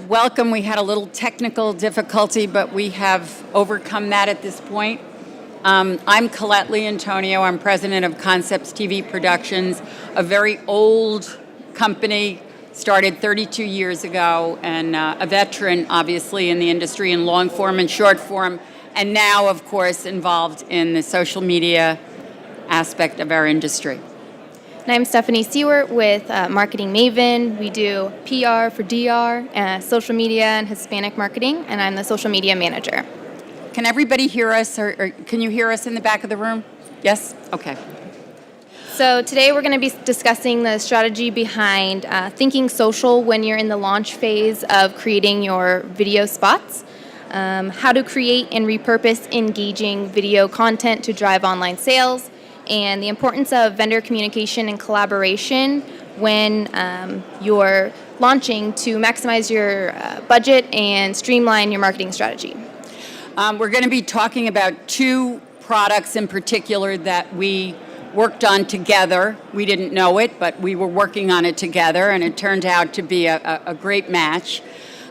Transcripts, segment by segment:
welcome. We had a little technical difficulty, but we have overcome that at this point. I'm Collette Liantonio. I'm president of Concepts TV Productions, a very old company, started 32 years ago, and a veteran, obviously, in the industry in long form and short form, and now, of course, involved in the social media aspect of our industry. And I'm Stephanie Siewert with Marketing Maven. We do PR for DR, social media, and Hispanic marketing, and I'm the social media manager. Can everybody hear us, or can you hear us in the back of the room? Yes? Okay. So today we're going to be discussing the strategy behind thinking social when you're in the launch phase of creating your video spots, how to create and repurpose engaging video content to drive online sales, and the importance of vendor communication and collaboration when you're launching to maximize your budget and streamline your marketing strategy. We're going to be talking about two products in particular that we worked on together. We didn't know it, but we were working on it together, and it turned out to be a great match.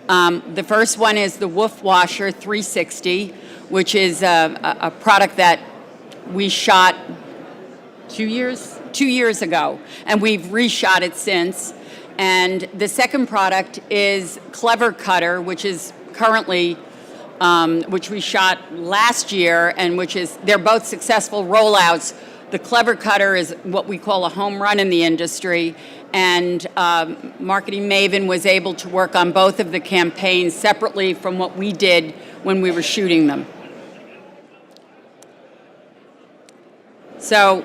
The first one is the Woof Washer 360, which is a product that we shot 2 years ago, and we've reshot it since. And the second product is Clever Cutter, which is currently, which we shot last year, and they're both successful rollouts. The Clever Cutter is what we call a home run in the industry, and Marketing Maven was able to work on both of the campaigns separately from what we did when we were shooting them. So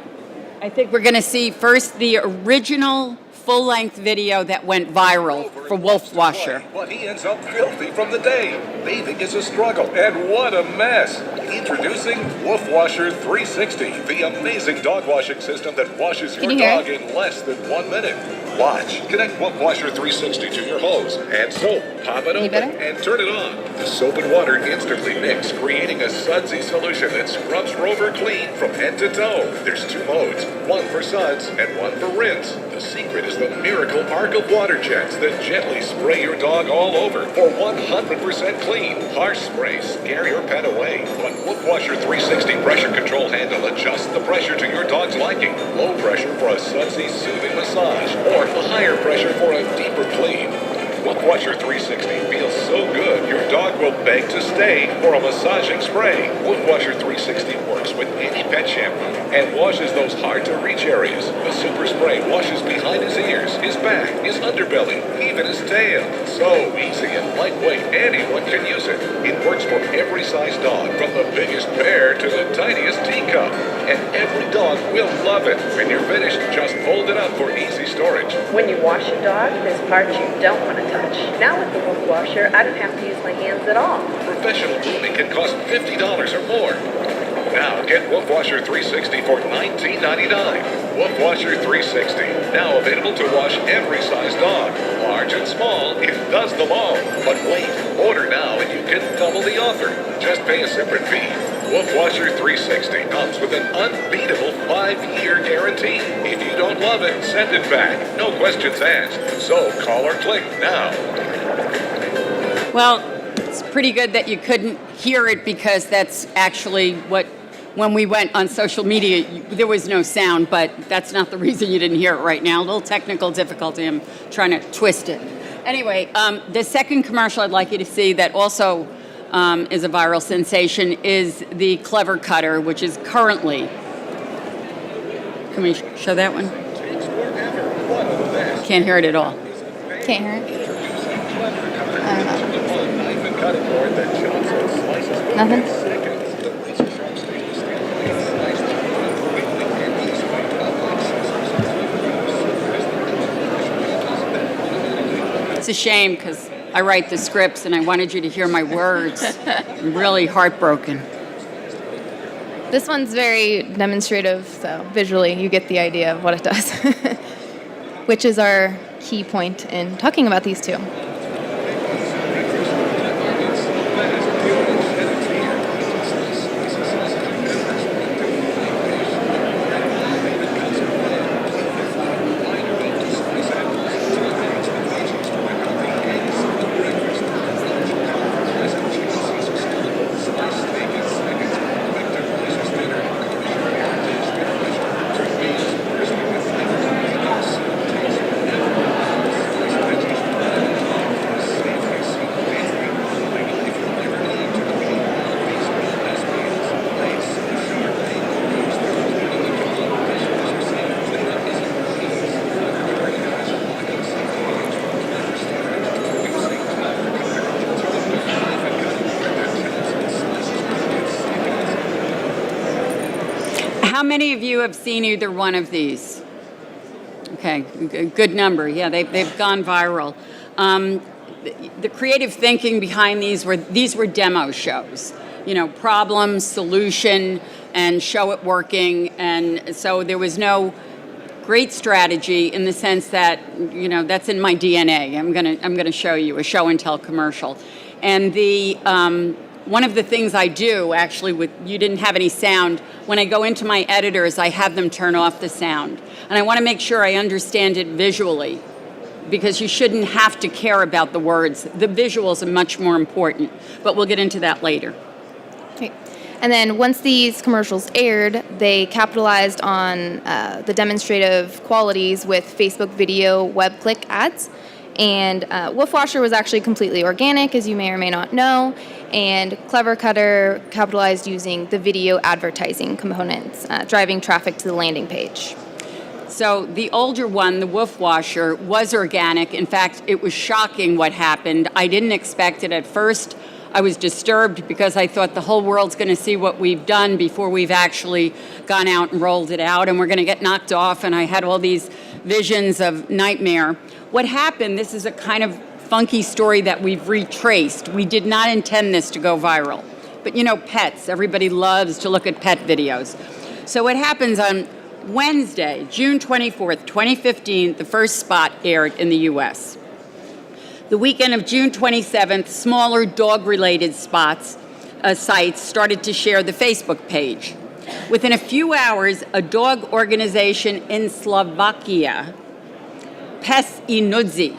I think we're going to see first the original full-length video that went viral for Woof Washer. But he ends up filthy from the day. Bathing is a struggle, and what a mess. Introducing Woof Washer 360, the amazing dog washing system that washes your dog in less than 1 minute. Watch. Connect Woof Washer 360 to your hose and soap. Pop it open and turn it on. The soap and water instantly mix, creating a sudsy solution that scrubs Rover clean from head to toe. There's 2 modes, one for suds and one for rinse. The secret is the miracle arc of water jets that gently spray your dog all over for 100% clean. Harsh sprays scare your pet away, but Woof Washer 360 pressure control handle adjusts the pressure to your dog's liking. Low pressure for a sudsy, soothing massage, or a higher pressure for a deeper clean. Woof Washer 360 feels so good, your dog will beg to stay for a massaging spray. Woof Washer 360 works with any pet shampoo and washes those hard-to-reach areas. The super spray washes behind his ears, his back, his underbelly, even his tail. So easy and lightweight, anyone can use it. It works for every size dog, from the biggest bear to the tiniest teacup. And every dog will love it. When you're finished, just fold it up for easy storage. When you wash your dog, there's parts you don't want to touch. Now with the Woof Washer, I don't have to use my hands at all. Professional grooming can cost $50 or more. Now get Woof Washer 360 for $19.99. Woof Washer 360, now available to wash every size dog. Large and small, it does them all. But wait, order now and you can double the offer. Just pay a separate fee. Woof Washer 360 comes with an unbeatable 5-year guarantee. If you don't love it, send it back. No questions asked. So call or click now. Well, it's pretty good that you couldn't hear it, because that's actually when we went on social media, there was no sound, but that's not the reason you didn't hear it right now. A little technical difficulty. I'm trying to twist it. Anyway, the second commercial I'd like you to see that also is a viral sensation is the Clever Cutter, which is currently, can we show that one? Can't hear it at all. Can't hear it? Nothing? It's a shame, because I write the scripts and I wanted you to hear my words. I'm really heartbroken. This one's very demonstrative, so visually you get the idea of what it does, which is our key point in talking about these two. How many of you have seen either one of these? Okay, good number. Yeah, they've gone viral. The creative thinking behind these were demo shows. You know, problem, solution, and show it working. And so there was no great strategy in the sense that, you know, that's in my DNA. I'm gonna show you a show and tell commercial. And the one of the things I do, actually, you didn't have any sound, when I go into my editors, I have them turn off the sound. And I want to make sure I understand it visually, because you shouldn't have to care about the words. The visuals are much more important, but we'll get into that later. Okay. And then once these commercials aired, they capitalized on the demonstrative qualities with Facebook video web click ads. And Wolf Washer was actually completely organic, as you may or may not know, and Clever Cutter capitalized using the video advertising components, driving traffic to the landing page. So the older one, the Wolf Washer, was organic. In fact, it was shocking what happened. I didn't expect it at first. I was disturbed because I thought the whole world's going to see what we've done before we've actually gone out and rolled it out, and we're going to get knocked off, and I had all these visions of nightmare. What happened, this is a kind of funky story that we've retraced. We did not intend this to go viral. But you know, pets, everybody loves to look at pet videos. So what happens on Wednesday, June 24th, 2015, the first spot aired in the US. The weekend of June 27th, smaller dog-related sites started to share the Facebook page. Within a few hours, a dog organization in Slovakia, Pes I Nudzi,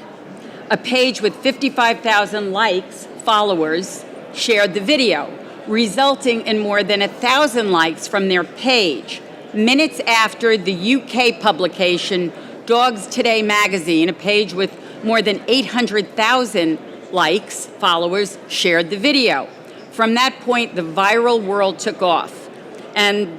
a page with 55,000 likes, followers, shared the video, resulting in more than 1,000 likes from their page. Minutes after the UK publication, Dogs Today magazine, a page with more than 800,000 likes, followers, shared the video. From that point, the viral world took off. And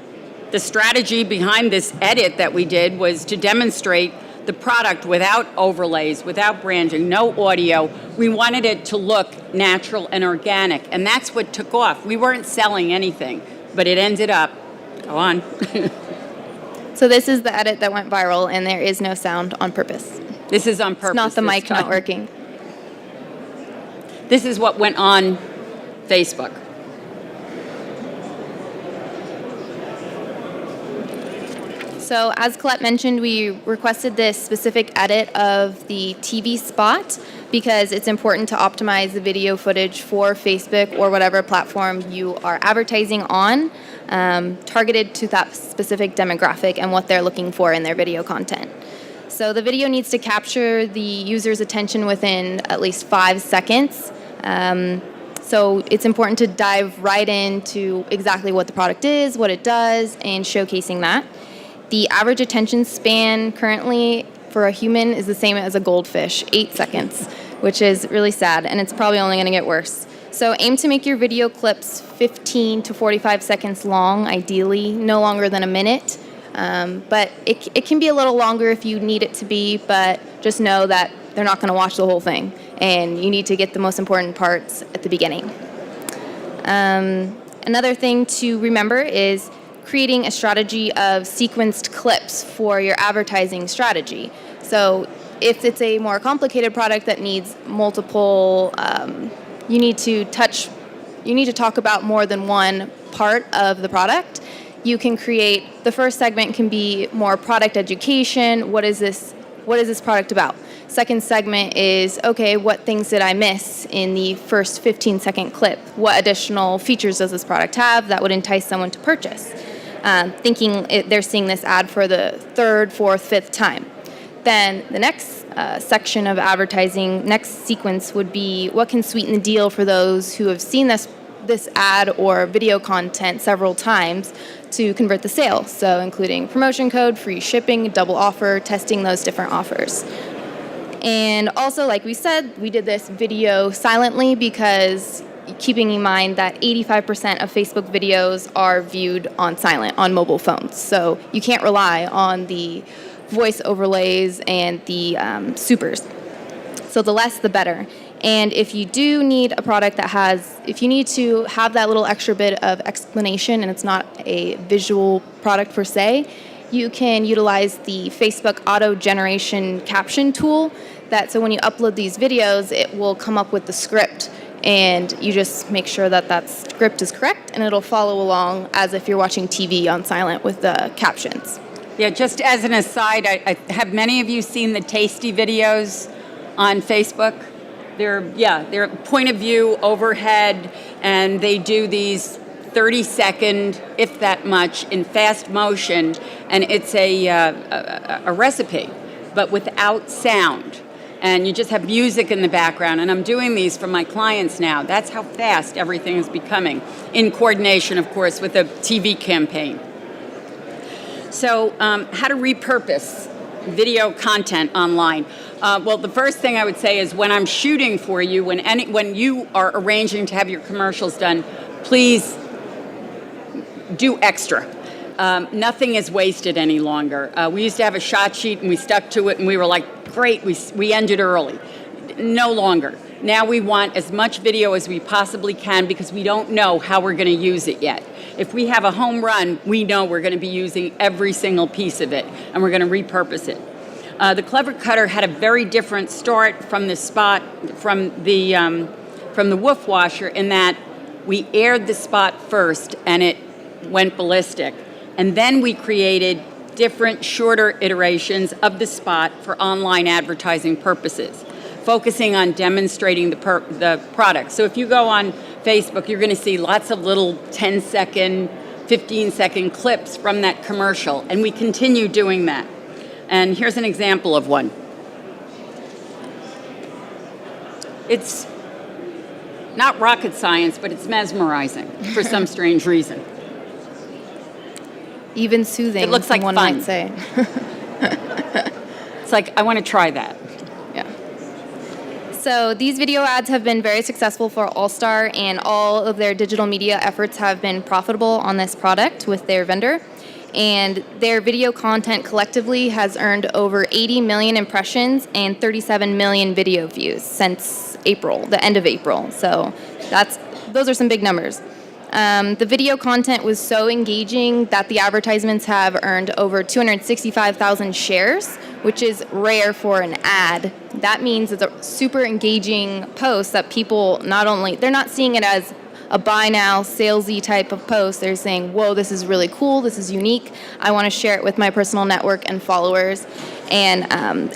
the strategy behind this edit that we did was to demonstrate the product without overlays, without branding, no audio. We wanted it to look natural and organic, and that's what took off. We weren't selling anything, but it ended up, go on. So this is the edit that went viral, and there is no sound on purpose. This is on purpose. It's not the mic not working. This is what went on Facebook. So as Collette mentioned, we requested this specific edit of the TV spot because it's important to optimize the video footage for Facebook or whatever platform you are advertising on, targeted to that specific demographic and what they're looking for in their video content. So the video needs to capture the user's attention within at least 5 seconds. So it's important to dive right into exactly what the product is, what it does, and showcasing that. The average attention span currently for a human is the same as a goldfish, 8 seconds, which is really sad, and it's probably only going to get worse. So aim to make your video clips 15 to 45 seconds long, ideally, no longer than a minute. But it can be a little longer if you need it to be, but just know that they're not going to watch the whole thing, and you need to get the most important parts at the beginning. Another thing to remember is creating a strategy of sequenced clips for your advertising strategy. So if it's a more complicated product that needs multiple, you need to talk about more than one part of the product. You can create, the first segment can be more product education. What is this product about? Second segment is, okay, what things did I miss in the first 15-second clip? What additional features does this product have that would entice someone to purchase? Thinking they're seeing this ad for the third, fourth, fifth time. Then the next section of advertising, next sequence would be what can sweeten the deal for those who have seen this ad or video content several times to convert the sale. So including promotion code, free shipping, double offer, testing those different offers. And also, like we said, we did this video silently because keeping in mind that 85% of Facebook videos are viewed on silent on mobile phones. So you can't rely on the voice overlays and the supers. So the less, the better. And if you do need a product if you need to have that little extra bit of explanation and it's not a visual product per se, you can utilize the Facebook auto generation caption tool. So when you upload these videos, it will come up with the script, and you just make sure that script is correct, and it'll follow along as if you're watching TV on silent with the captions. Yeah, just as an aside, have many of you seen the tasty videos on Facebook? They're point of view, overhead, and they do these 30-second, if that much, in fast motion, and it's a recipe, but without sound. And you just have music in the background, and I'm doing these for my clients now. That's how fast everything is becoming, in coordination, of course, with a TV campaign. So how to repurpose video content online. Well, the first thing I would say is when I'm shooting for you, when you are arranging to have your commercials done, please do extra. Nothing is wasted any longer. We used to have a shot sheet and we stuck to it and we were like, great, we ended early. No longer. Now we want as much video as we possibly can because we don't know how we're going to use it yet. If we have a home run, we know we're going to be using every single piece of it and we're going to repurpose it. The Clever Cutter had a very different start from the spot, from the woof washer, in that we aired the spot first and it went ballistic. And then we created different shorter iterations of the spot for online advertising purposes, focusing on demonstrating the product. So if you go on Facebook, you're going to see lots of little 10-second, 15-second clips from that commercial, and we continue doing that. And here's an example of one. It's not rocket science, but it's mesmerizing for some strange reason. Even soothing, it looks like one fun. might say. It's like, I want to try that. Yeah. So these video ads have been very successful for All-Star, and all of their digital media efforts have been profitable on this product with their vendor. And their video content collectively has earned over 80 million impressions and 37 million video views since April, the end of April. So those are some big numbers. The video content was so engaging that the advertisements have earned over 265,000 shares, which is rare for an ad. That means it's a super engaging post that people they're not seeing it as a buy now, salesy type of post. They're saying, whoa, this is really cool, this is unique, I want to share it with my personal network and followers. And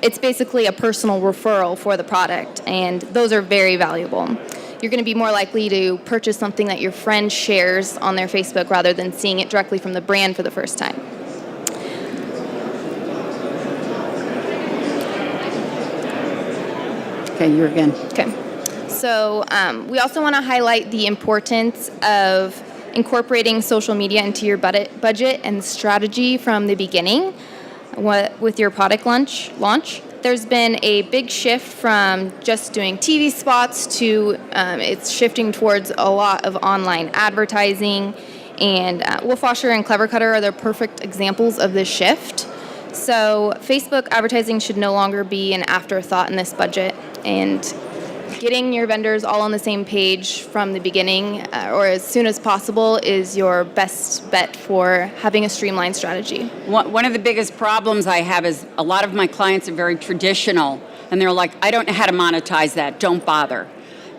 it's basically a personal referral for the product, and those are very valuable. You're going to be more likely to purchase something that your friend shares on their Facebook rather than seeing it directly from the brand for the first time. Okay, you again. Okay. So we also want to highlight the importance of incorporating social media into your budget and strategy from the beginning with your product launch. There's been a big shift from just doing TV spots to it's shifting towards a lot of online advertising, and Wolf Washer and Clever Cutter are the perfect examples of this shift. So Facebook advertising should no longer be an afterthought in this budget, and getting your vendors all on the same page from the beginning or as soon as possible is your best bet for having a streamlined strategy. One of the biggest problems I have is a lot of my clients are very traditional, and they're like, I don't know how to monetize that, don't bother.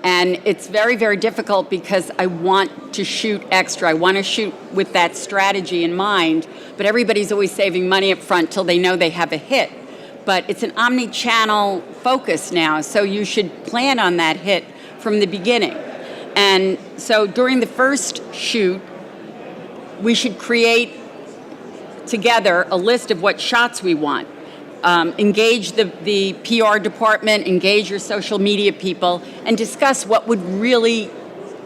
And it's very, very difficult because I want to shoot extra. I want to shoot with that strategy in mind, but everybody's always saving money up front till they know they have a hit. But it's an omni-channel focus now, so you should plan on that hit from the beginning. And so during the first shoot, we should create together a list of what shots we want. Engage the PR department, engage your social media people, and discuss what would really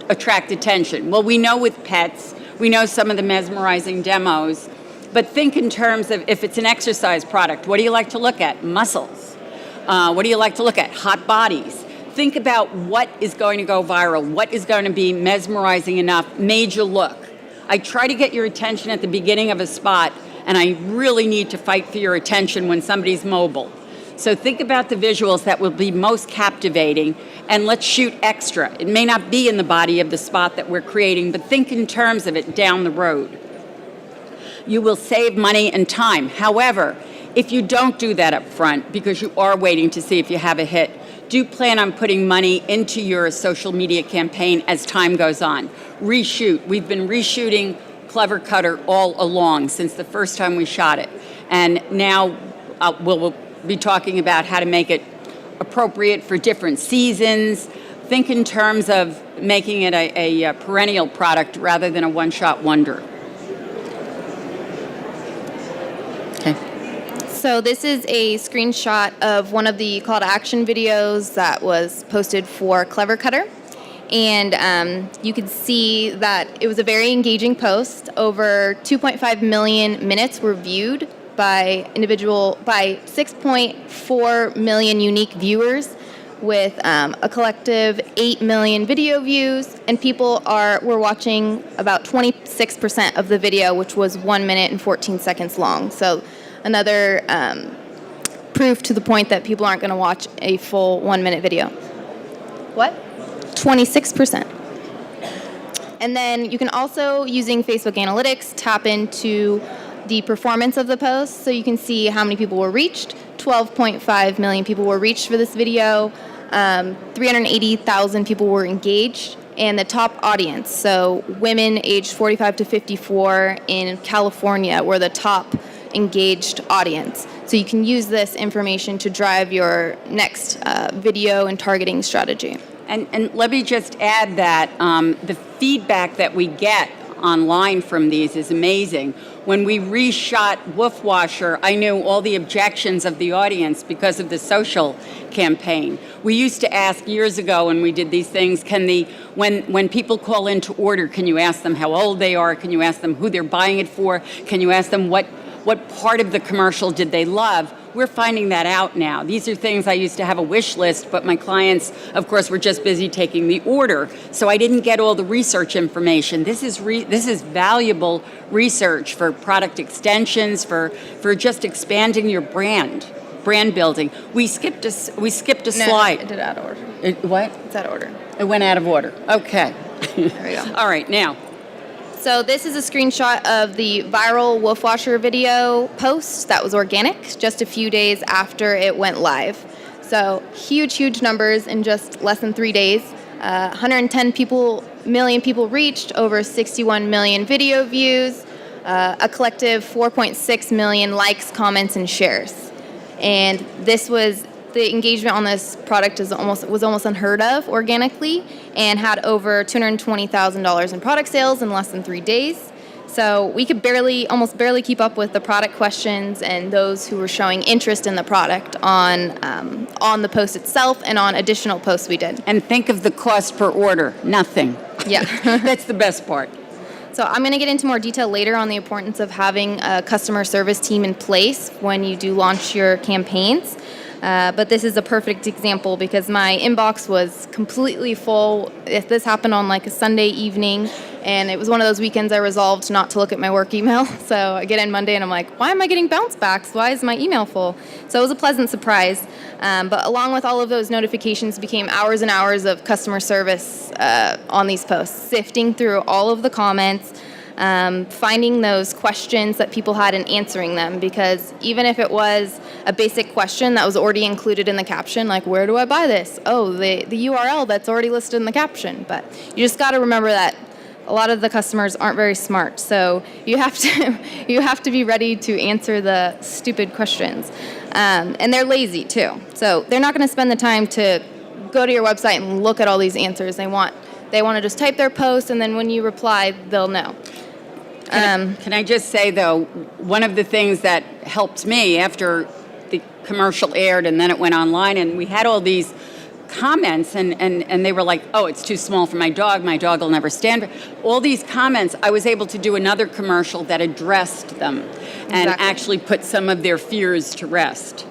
attract attention. Well, we know with pets, we know some of the mesmerizing demos, but think in terms of if it's an exercise product, what do you like to look at? Muscles. What do you like to look at? Hot bodies. Think about what is going to go viral, what is going to be mesmerizing enough, made you look. I try to get your attention at the beginning of a spot, and I really need to fight for your attention when somebody's mobile. So think about the visuals that will be most captivating, and let's shoot extra. It may not be in the body of the spot that we're creating, but think in terms of it down the road. You will save money and time. However, if you don't do that up front because you are waiting to see if you have a hit, do plan on putting money into your social media campaign as time goes on. Reshoot. We've been reshooting Clever Cutter all along since the first time we shot it. And now we'll be talking about how to make it appropriate for different seasons. Think in terms of making it a perennial product rather than a one-shot wonder. Okay. So this is a screenshot of one of the call to action videos that was posted for Clever Cutter. And you can see that it was a very engaging post. Over 2.5 million minutes were viewed by 6.4 million unique viewers, with a collective 8 million video views, and people were watching about 26% of the video, which was 1 minute and 14 seconds long. So another proof to the point that people aren't going to watch a full 1 minute video. What? 26%. And then you can also, using Facebook Analytics, tap into the performance of the post, so you can see how many people were reached. 12.5 million people were reached for this video. 380,000 people were engaged, and the top audience, so women aged 45 to 54 in California, were the top engaged audience. So you can use this information to drive your next video and targeting strategy. And let me just add that the feedback that we get online from these is amazing. When we reshot Wolf Washer, I knew all the objections of the audience because of the social campaign. We used to ask years ago when we did these things, when people call in to order, can you ask them how old they are? Can you ask them who they're buying it for? Can you ask them what part of the commercial did they love? We're finding that out now. These are things I used to have a wish list, but my clients, of course, were just busy taking the order. So I didn't get all the research information. This is valuable research for product extensions, for just expanding your brand building. We skipped a slide. No, it did out of order. What? It's out of order. It went out of order. Okay. There we go. All right, now. So this is a screenshot of the viral Wolf Washer video post that was organic just a few days after it went live. So huge numbers in just less than 3 days. 110 million people reached, over 61 million video views, a collective 4.6 million likes, comments, and shares. And the engagement on this product was almost unheard of organically, and had over $220,000 in product sales in less than 3 days. So we could almost barely keep up with the product questions and those who were showing interest in the product on the post itself and on additional posts we did. And think of the cost per order, nothing. Yeah. That's the best part. So I'm going to get into more detail later on the importance of having a customer service team in place when you do launch your campaigns. But this is a perfect example because my inbox was completely full. If this happened on like a Sunday evening, and it was one of those weekends I resolved not to look at my work email. So I get in Monday and I'm like, why am I getting bounce backs? Why is my email full? So it was a pleasant surprise. But along with all of those notifications became hours and hours of customer service on these posts, sifting through all of the comments, finding those questions that people had and answering them, because even if it was a basic question that was already included in the caption, like, where do I buy this? Oh, the URL that's already listed in the caption. But you just got to remember that a lot of the customers aren't very smart, so you have to be ready to answer the stupid questions, and they're lazy too, so they're not going to spend the time to go to your website and look at all these answers. They want to just type their post, and then when you reply, they'll know. Can I just say, though, one of the things that helped me after the commercial aired and then it went online and we had all these comments and they were like, oh, it's too small for my dog will never stand. All these comments, I was able to do another commercial that addressed them and actually put some of their fears to rest.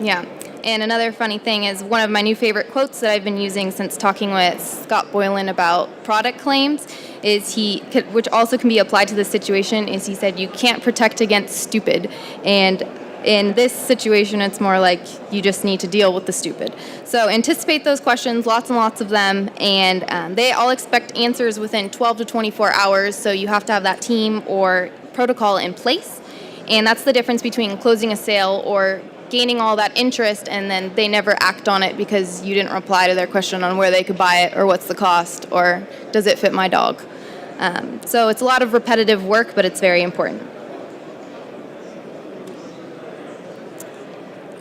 Yeah. And another funny thing is one of my new favorite quotes that I've been using since talking with Scott Boylan about product claims is which also can be applied to this situation, is he said, you can't protect against stupid. And In this situation, it's more like you just need to deal with the stupid. So anticipate those questions, lots and lots of them, and they all expect answers within 12 to 24 hours, so you have to have that team or protocol in place. And that's the difference between closing a sale or gaining all that interest and then they never act on it because you didn't reply to their question on where they could buy it or what's the cost or does it fit my dog. So it's a lot of repetitive work, but it's very important.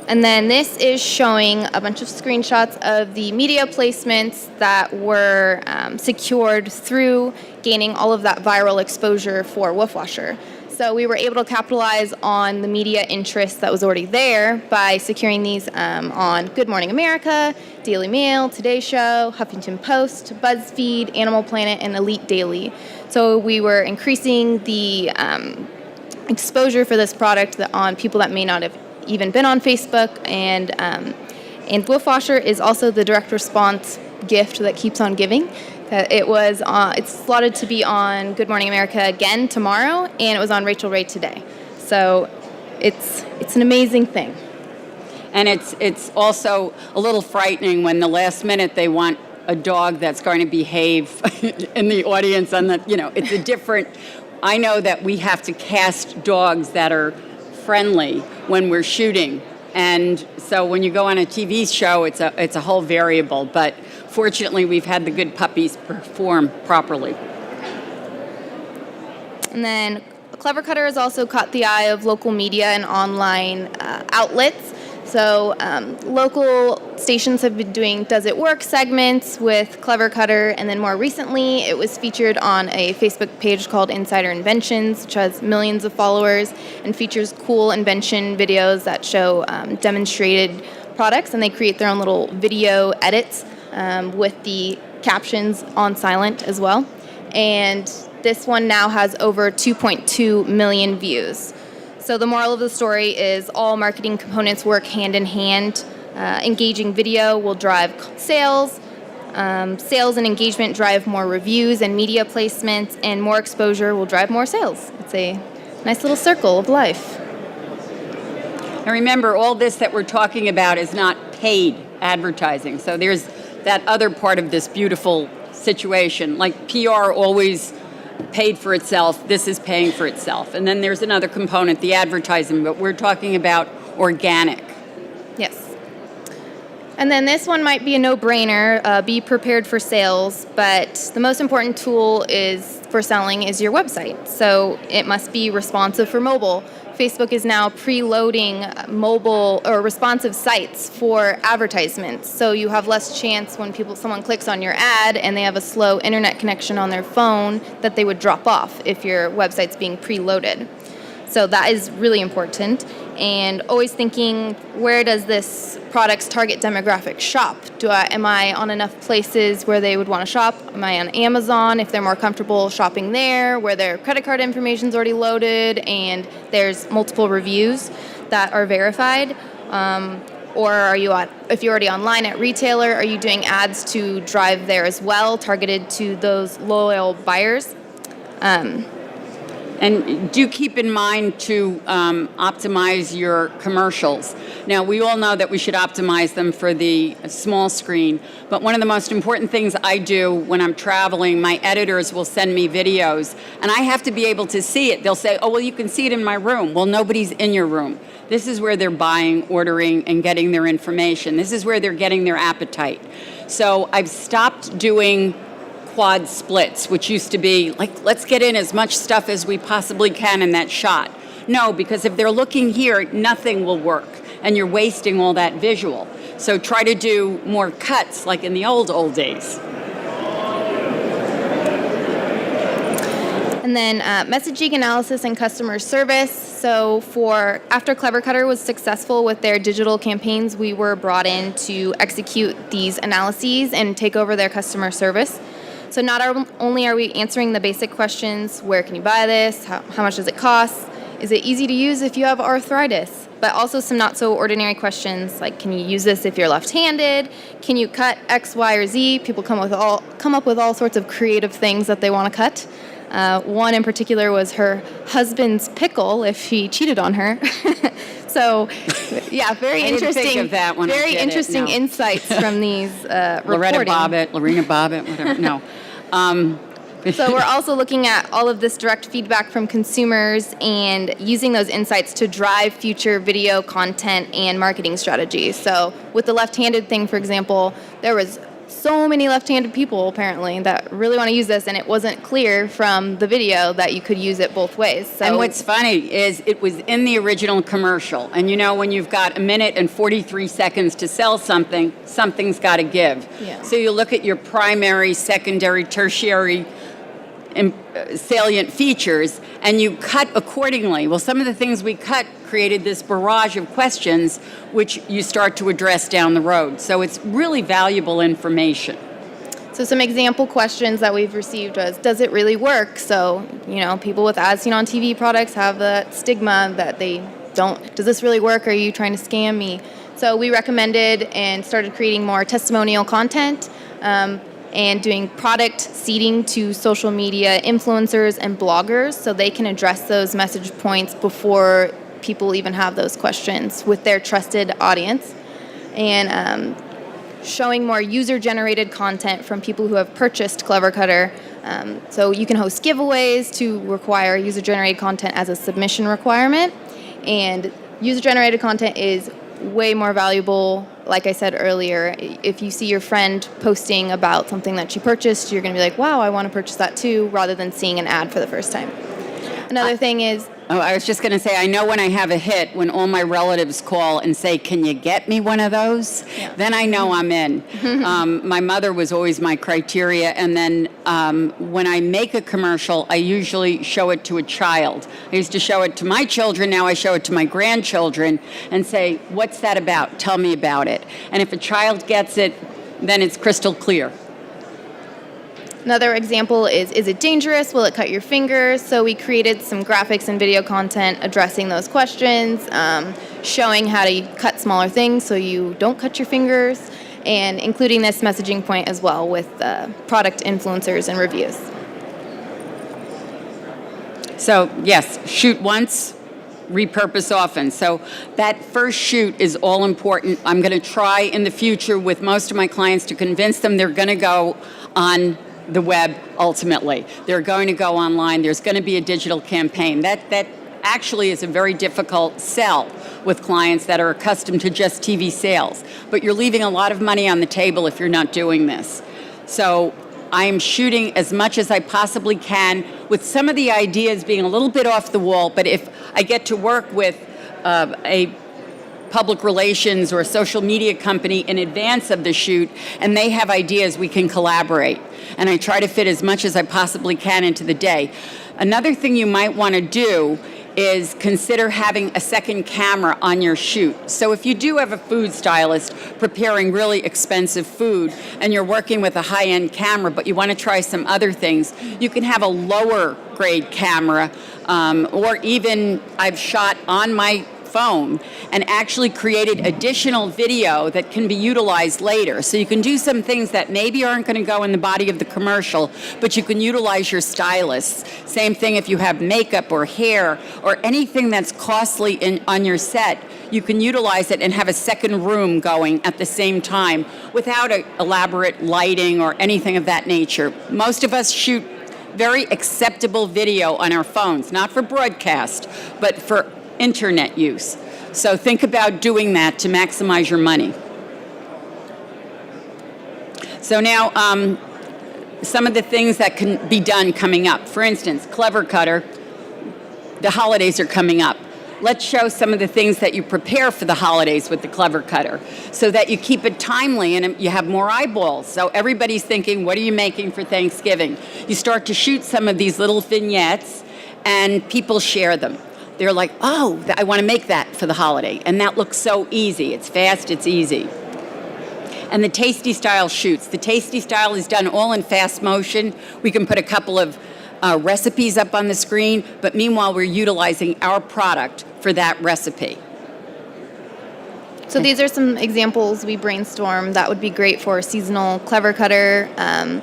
And then this is showing a bunch of screenshots of the media placements that were secured through gaining all of that viral exposure for Wolf Washer. So we were able to capitalize on the media interest that was already there by securing these on Good Morning America, Daily Mail, Today Show, Huffington Post, BuzzFeed, Animal Planet, and Elite Daily. So we were increasing the exposure for this product on people that may not have even been on Facebook, and Wolf Washer is also the direct response gift that keeps on giving. It's slotted to be on Good Morning America again tomorrow, and it was on Rachel Ray today. So it's an amazing thing. And it's also a little frightening when the last minute they want a dog that's going to behave in the audience, and it's a different. I know that we have to cast dogs that are friendly when we're shooting, and so when you go on a TV show, it's a whole variable. But fortunately, we've had the good puppies perform properly. And then Clever Cutter has also caught the eye of local media and online outlets. So local stations have been doing Does It Work segments with Clever Cutter, and then more recently it was featured on a Facebook page called Insider Inventions, which has millions of followers and features cool invention videos that show demonstrated products, and they create their own little video edits with the captions on silent as well. And this one now has over 2.2 million views. So the moral of the story is all marketing components work hand in hand. Engaging video will drive sales. Sales and engagement drive more reviews and media placements, and more exposure will drive more sales. It's a nice little circle of life. And remember, all this that we're talking about is not paid advertising. So there's that other part of this beautiful situation. Like PR always paid for itself, this is paying for itself. And then there's another component, the advertising, but we're talking about organic. Yes. And then this one might be a no-brainer, be prepared for sales, but the most important tool for selling is your website. So it must be responsive for mobile. Facebook is now preloading mobile or responsive sites for advertisements. So you have less chance when someone clicks on your ad and they have a slow internet connection on their phone that they would drop off if your website's being preloaded. So that is really important. And always thinking, where does this product's target demographic shop? Am I on enough places where they would want to shop? Am I on Amazon if they're more comfortable shopping there, where their credit card information is already loaded and there's multiple reviews that are verified? Or if you're already online at retailer, are you doing ads to drive there as well, targeted to those loyal buyers? And do keep in mind to optimize your commercials. Now, we all know that we should optimize them for the small screen, but one of the most important things I do when I'm traveling, my editors will send me videos, and I have to be able to see it. They'll say, oh, well, you can see it in my room. Well, nobody's in your room. This is where they're buying, ordering, and getting their information. This is where they're getting their appetite. So I've stopped doing quad splits, which used to be like, let's get in as much stuff as we possibly can in that shot. No, because if they're looking here, nothing will work, and you're wasting all that visual. So try to do more cuts like in the old days. And then messaging analysis and customer service. So after Clever Cutter was successful with their digital campaigns, we were brought in to execute these analyses and take over their customer service. So not only are we answering the basic questions, where can you buy this, how much does it cost, is it easy to use if you have arthritis, but also some not so ordinary questions like, can you use this if you're left-handed, can you cut X, Y, or Z? People come up with all sorts of creative things that they want to cut. One in particular was her husband's pickle if he cheated on her. So, yeah, very I didn't interesting. think of that when I very did it, interesting no. insights from these Lorena reporting. Bobbitt, whatever. No. So we're also looking at all of this direct feedback from consumers and using those insights to drive future video content and marketing strategies. So with the left-handed thing, for example, there was so many left-handed people apparently that really want to use this, and it wasn't clear from the video that you could use it both ways. So And what's funny is it was in the original commercial. And you know, when you've got a minute and 43 seconds to sell something, something's got to give. Yeah. So you look at your primary, secondary, tertiary salient features, and you cut accordingly. Well, some of the things we cut created this barrage of questions, which you start to address down the road. So it's really valuable information. So some example questions that we've received was, does it really work? So, you know, people with as seen on TV products have that stigma that they don't, does this really work? Are you trying to scam me? So we recommended and started creating more testimonial content and doing product seeding to social media influencers and bloggers so they can address those message points before people even have those questions with their trusted audience. And showing more user-generated content from people who have purchased Clever Cutter. So you can host giveaways to require user-generated content as a submission requirement. And user-generated content is way more valuable. Like I said earlier, if you see your friend posting about something that she purchased, you're going to be like, wow, I want to purchase that too, rather than seeing an ad for the first time. Another thing is, Oh, I was just going to say, I know when I have a hit, when all my relatives call and say, can you get me one of those? Yeah. Then I know I'm in. My mother was always my criteria. And then when I make a commercial, I usually show it to a child. I used to show it to my children. Now I show it to my grandchildren and say, what's that about? Tell me about it. And if a child gets it, then it's crystal clear. another example is it dangerous? Will it cut your fingers? So we created some graphics and video content addressing those questions, showing how to cut smaller things so you don't cut your fingers, and including this messaging point as well with product influencers and reviews. So yes, shoot once, repurpose often. So that first shoot is all important. I'm going to try in the future with most of my clients to convince them they're going to go on the web ultimately. They're going to go online. There's going to be a digital campaign. That actually is a very difficult sell with clients that are accustomed to just TV sales. But you're leaving a lot of money on the table if you're not doing this. So I am shooting as much as I possibly can, with some of the ideas being a little bit off the wall, but if I get to work with a public relations or a social media company in advance of the shoot and they have ideas, we can collaborate. And I try to fit as much as I possibly can into the day. Another thing you might want to do is consider having a second camera on your shoot. So if you do have a food stylist preparing really expensive food and you're working with a high-end camera, but you want to try some other things, you can have a lower grade camera, or even I've shot on my phone and actually created additional video that can be utilized later. So you can do some things that maybe aren't going to go in the body of the commercial, but you can utilize your stylists. Same thing if you have makeup or hair or anything that's costly on your set, you can utilize it and have a second room going at the same time without elaborate lighting or anything of that nature. Most of us shoot very acceptable video on our phones, not for broadcast, but for internet use. So think about doing that to maximize your money. So now, some of the things that can be done coming up. For instance, Clever Cutter, the holidays are coming up. Let's show some of the things that you prepare for the holidays with the Clever Cutter so that you keep it timely and you have more eyeballs. So everybody's thinking, what are you making for Thanksgiving? You start to shoot some of these little vignettes and people share them. They're like, oh, I want to make that for the holiday. And that looks so easy. It's fast, it's easy. And the Tasty Style shoots. The Tasty Style is done all in fast motion. We can put a couple of recipes up on the screen, but meanwhile, we're utilizing our product for that recipe. So these are some examples we brainstormed that would be great for seasonal Clever Cutter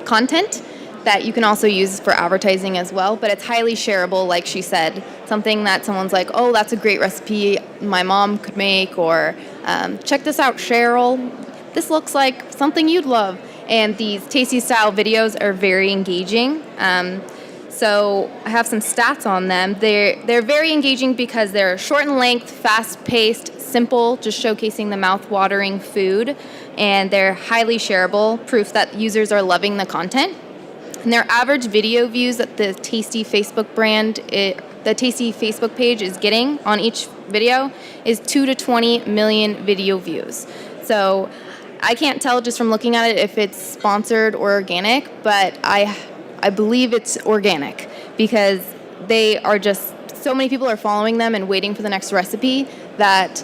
content. that you can also use for advertising as well, but it's highly shareable, like she said. Something that someone's like, oh, that's a great recipe my mom could make, or check this out, Cheryl. This looks like something you'd love. And these tasty style videos are very engaging. So I have some stats on them. They're very engaging because they're short in length, fast-paced, simple, just showcasing the mouth-watering food, and they're highly shareable, proof that users are loving the content. And their average video views that the Tasty Facebook the Tasty Facebook page is getting on each video is 2 to 20 million video views. So I can't tell just from looking at it if it's sponsored or organic, but I believe it's organic because they are just, so many people are following them and waiting for the next recipe that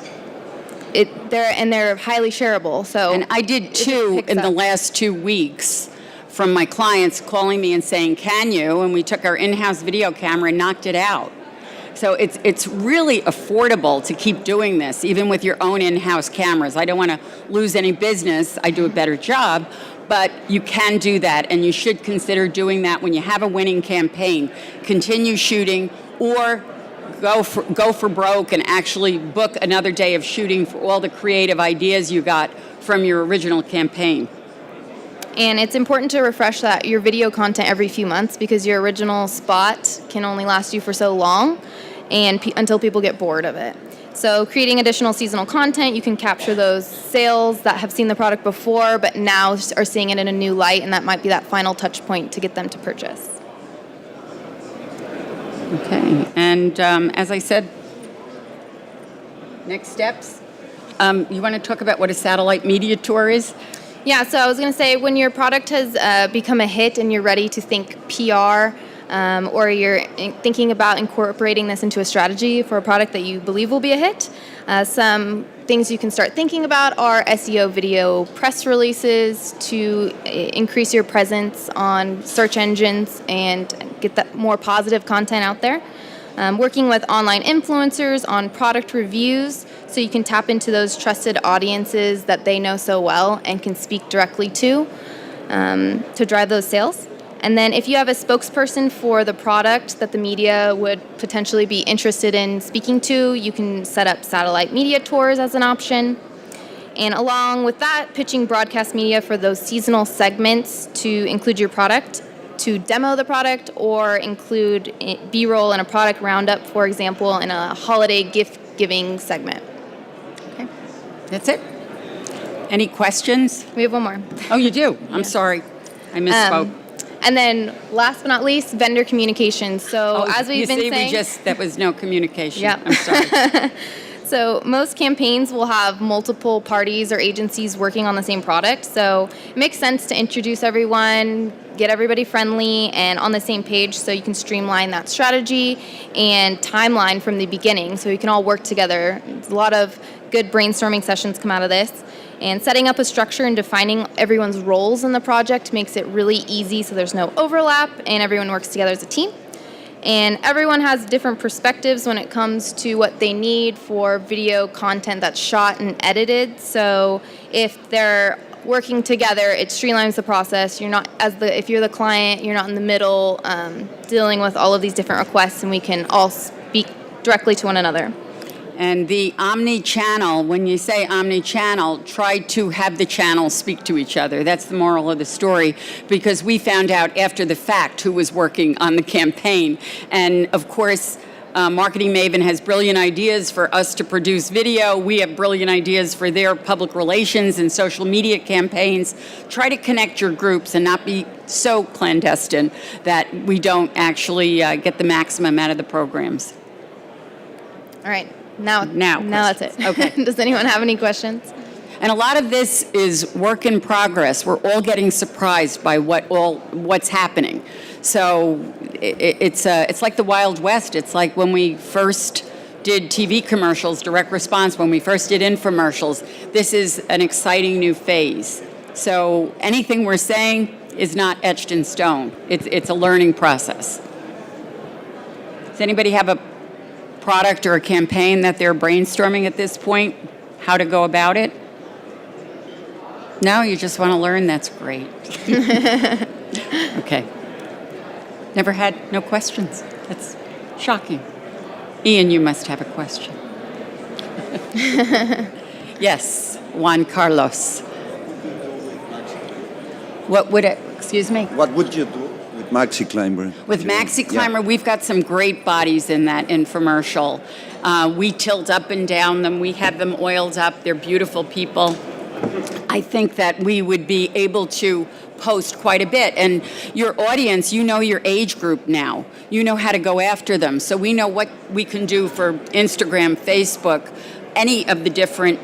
they're highly shareable. So And I did too in the last 2 weeks from my clients calling me and saying, can you? And we took our in-house video camera and knocked it out. So it's really affordable to keep doing this, even with your own in-house cameras. I don't want to lose any business. I do a better job. But you can do that, and you should consider doing that when you have a winning campaign. Continue shooting, or go for broke and actually book another day of shooting for all the creative ideas you got from your original campaign. And it's important to refresh your video content every few months because your original spot can only last you for so long and until people get bored of it. So creating additional seasonal content, you can capture those sales that have seen the product before but now are seeing it in a new light, and that might be that final touch point to get them to purchase. Okay, and as I said, next steps. You want to talk about what a satellite media tour is? Yeah, so I was going to say when your product has become a hit and you're ready to think PR, or you're thinking about incorporating this into a strategy for a product that you believe will be a hit, some things you can start thinking about are SEO video press releases to increase your presence on search engines and get that more positive content out there. Working with online influencers on product reviews so you can tap into those trusted audiences that they know so well and can speak directly to drive those sales. And then if you have a spokesperson for the product that the media would potentially be interested in speaking to, you can set up satellite media tours as an option. And along with that, pitching broadcast media for those seasonal segments to include your product, to demo the product, or include B-roll in a product roundup, for example, in a holiday gift-giving segment. Okay, that's it. Any questions? We have one more. Oh, you do? I'm sorry. I misspoke. And then, last but not least, vendor communications. So, as we've been saying, that was no communication. Yeah. I'm sorry. So, most campaigns will have multiple parties or agencies working on the same product. So, it makes sense to introduce everyone, get everybody friendly and on the same page so you can streamline that strategy and timeline from the beginning so you can all work together. A lot of good brainstorming sessions come out of this. And setting up a structure and defining everyone's roles in the project makes it really easy so there's no overlap and everyone works together as a team. And everyone has different perspectives when it comes to what they need for video content that's shot and edited. So if they're working together, it streamlines the process. You're not, if you're the client, you're not in the middle dealing with all of these different requests, and we can all speak directly to one another. And the omnichannel, when you say omnichannel, try to have the channels speak to each other. That's the moral of the story, because we found out after the fact who was working on the campaign. And of course, Marketing Maven has brilliant ideas for us to produce video. We have brilliant ideas for their public relations and social media campaigns. Try to connect your groups and not be so clandestine that we don't actually get the maximum out of the programs. All right. Now that's it. Okay. Does anyone have any questions? And a lot of this is work in progress. We're all getting surprised by what's happening. So it's like the Wild West. It's like when we first did TV commercials, direct response, when we first did infomercials. This is an exciting new phase. So anything we're saying is not etched in stone. It's a learning process. Does anybody have a product or a campaign that they're brainstorming at this point? How to go about it? No, you just want to learn? That's great. Okay. Never had no questions. That's shocking. Ian, you must have a question. Yes, Juan Carlos. What would it, excuse me? What would you do with Maxi Climber? With Maxi Climber, we've got some great bodies in that infomercial. We tilt up and down them. We have them oiled up. They're beautiful people. I think that we would be able to post quite a bit. And your audience, you know your age group now. You know how to go after them. So we know what we can do for Instagram, Facebook, any of the different,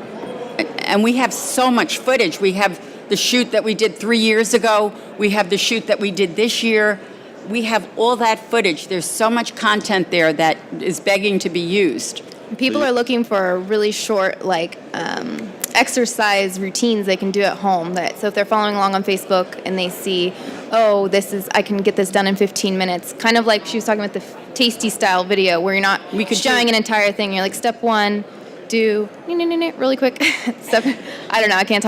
and we have so much footage. We have the shoot that we did 3 years ago. We have the shoot that we did this year. We have all that footage. There's so much content there that is begging to be used. People are looking for really short, like, exercise routines they can do at home. So if they're following along on Facebook and they see, oh, I can get this done in 15 minutes. Kind of like she was talking about the tasty style video where you're not showing an entire thing. You're like, step one, do really quick. I don't know. I can't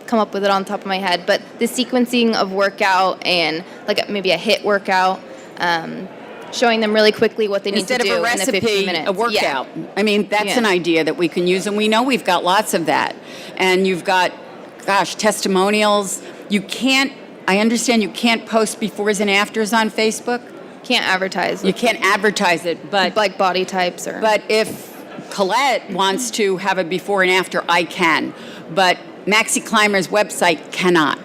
come up with it on the top of my head. But the sequencing of workout and like maybe a HIIT workout, showing them really quickly what they need to do Instead of a recipe, in the 15 minutes. a workout. Yeah. I mean, that's an idea that we can use, and we know we've got lots of that. And you've got, testimonials. I understand you can't post befores and afters on Facebook. Can't advertise. You can't advertise it, but... Like body types or... But if Collette wants to have a before and after, I can. But Maxi Climber's website cannot,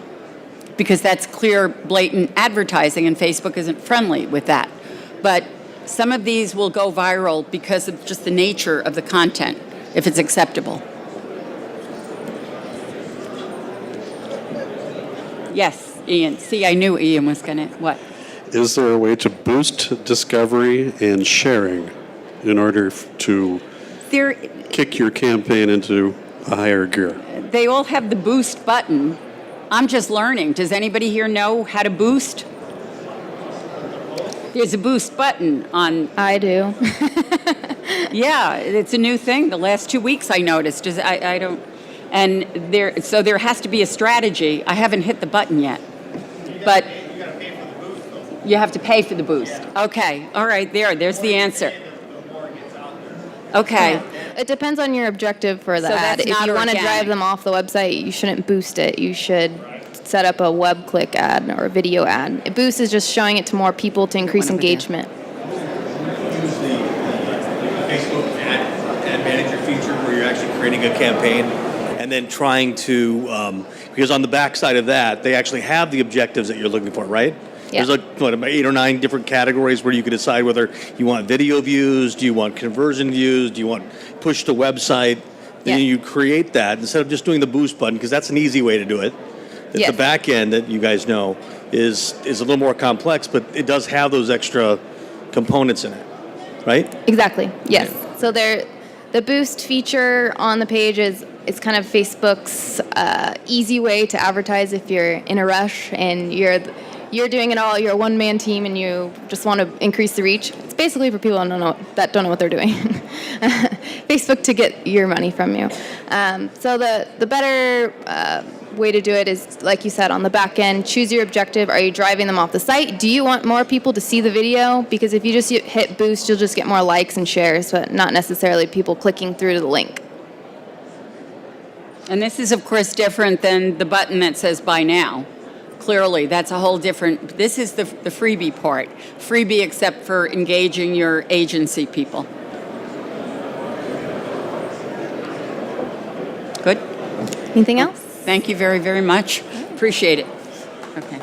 because that's clear, blatant advertising, and Facebook isn't friendly with that. But some of these will go viral because of just the nature of the content, if it's acceptable. Yes, Ian. See, I knew Ian was going to, what? Is there a way to boost discovery and sharing in order to kick your campaign into a higher gear? They all have the boost button. I'm just learning. Does anybody here know how to boost? There's a boost button on... I do. Yeah, it's a new thing. The last 2 weeks I noticed. I don't... And there has to be a strategy. I haven't hit the button yet. But you have to pay for the boost. Okay, all right, there's the answer. Okay. Yeah. It depends on your objective for the ad. If you want to drive them off the website, you shouldn't boost it. You should set up a web click ad or a video ad. A boost is just showing it to more people to increase engagement. Use the Facebook ad manager feature where you're actually creating a campaign and then trying to, because on the backside of that, they actually have the objectives that you're looking for, right? Yeah. There's about 8 or 9 different categories where you can decide whether you want video views, do you want conversion views, do you want push to website. Then you create that instead of just doing the boost button, because that's an easy way to do it. The back end that you guys know is a little more complex, but it does have those extra components in it, right? Exactly. Yes. So the boost feature on the page is kind of Facebook's easy way to advertise if you're in a rush and you're doing it all. You're a one-man team and you just want to increase the reach. It's basically for people that don't know what they're doing. Facebook to get your money from you. So the better way to do it is, like you said, on the back end, choose your objective. Are you driving them off the site? Do you want more people to see the video? Because if you just hit boost, you'll just get more likes and shares, but not necessarily people clicking through to the link. And this is, of course, different than the button that says buy now. Clearly, that's a whole different, this is the freebie part. Freebie except for engaging your agency people. Good? Anything else? Thank you very, very much. Appreciate it. Okay.